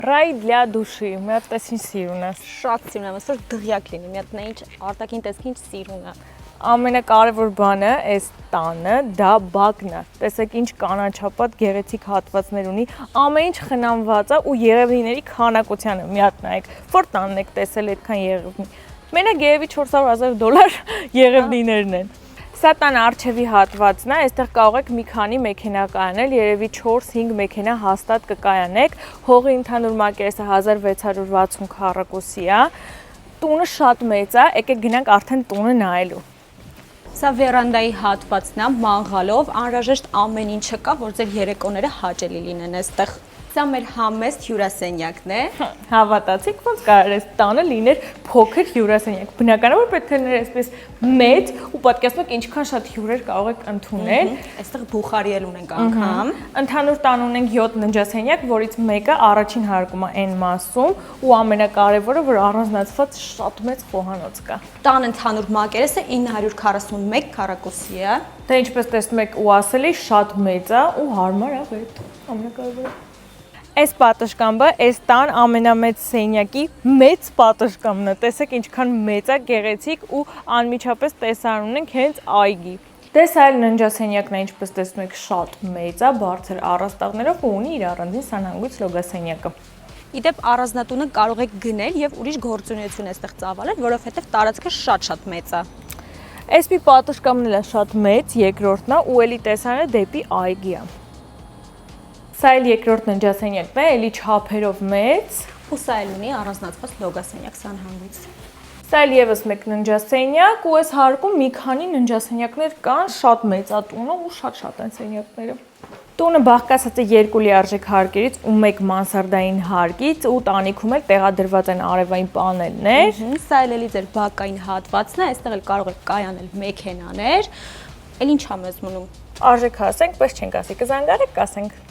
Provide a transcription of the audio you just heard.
Ռայ для դուշի, մի հատ տես ինչ սիրուն է։ Շատ սիրուն եմ, այսօր դղյակ լինի, մի հատ նա ինչ արտաքին տեսքի ինչ սիրուն է։ Ամենակարևոր բանը այս տանը դա բակն է։ Տեսեք ինչ կանաչապատ գեղեցիկ հատվածներ ունի, ամեն ինչ խնամված է ու երևնիների քանակությանը մի հատ նայեք, որ տանն եք տեսել այդքան երևնի։ Մենակ երևի $400,000 երևնիներն են։ Սա տան արջևի հատվածն է, այստեղ կարող եք մի քանի մեքենա կայանել, երևի 4-5 մեքենա հաստատ կկայանեք, հողի ընդհանուր մակերեսը 1660 քառակուսի է, տունը շատ մեծ է, եկեք գնանք արդեն տունը նայելու։ Սա վերանդայի հատվածն է, մանղալով, անհրաժեշտ ամեն ինչը կա, որ ձեր երեկոները հաճելի լինեն այստեղ։ Սա մեր համեստ հյուրասենյակն է։ Հավատացիք, ոնց կարող է տանը լիներ փոքր հյուրասենյակ։ Բնականաբար պետք է լիներ այսպես մեծ ու պատկերացնեք ինչքան շատ հյուրեր կարող եք ընդունել։ Այստեղ բուխարի էլ ունենք անգամ։ Ընդհանուր տան ունենք 7 ննջասենյակ, որից մեկը առաջին հարկում է այն մասում ու ամենակարևորը, որ առանձնացված շատ մեծ խոհանոց կա։ Տան ընդհանուր մակերեսը 941 քառակուսի է։ Դա ինչպես տեսնում եք ու ասելի շատ մեծ է ու հարմար է վետ։ Ամենակարևորը Այս պատշգամբը այս տան ամենամեծ սենյակի մեծ պատշգամբն է։ Տեսեք ինչքան մեծ է, գեղեցիկ ու անմիջապես տեսարան ունենք հենց այգի։ Դες այլ ննջասենյակն է, ինչպես տեսնում եք, շատ մեծ է, բարձր առաստաղներով ու ունի իր առանձին սանհանգույց լոգասենյակը։ Իդեպ առանձնատունը կարող եք գնել եւ ուրիշ գործունեություն այստեղ ծավալել, որովհետեւ տարածքը շատ մեծ է։ Այս մի պատշգամբն էլ է շատ մեծ, երկրորդն է ու էլի տեսարանը դեպի այգի է։ Սա էլ երկրորդ ննջասենյակն է, էլի չափերով մեծ, ու սա էլ ունի առանձնացված լոգասենյակ սանհանգույց։ Սա էլ եւս մեկ ննջասենյակ ու այս հարկում մի քանի ննջասենյակներ կան, շատ մեծ է տունը ու շատ են սենյակները։ Տունը բաղկացած է երկու լիարժեք հարկերից ու մեկ մանսարդային հարկից ու տանիքում էլ տեղադրված են արևային պանելներ։ Սա էլ էլի ձեր բակային հատվածն է, այստեղ էլ կարող եք կայանել մեքենաներ։ Էլ ինչ ա մեզ մնում։ Արժեք հասենք, պես չենք ասի, կզանգարեք, կասենք։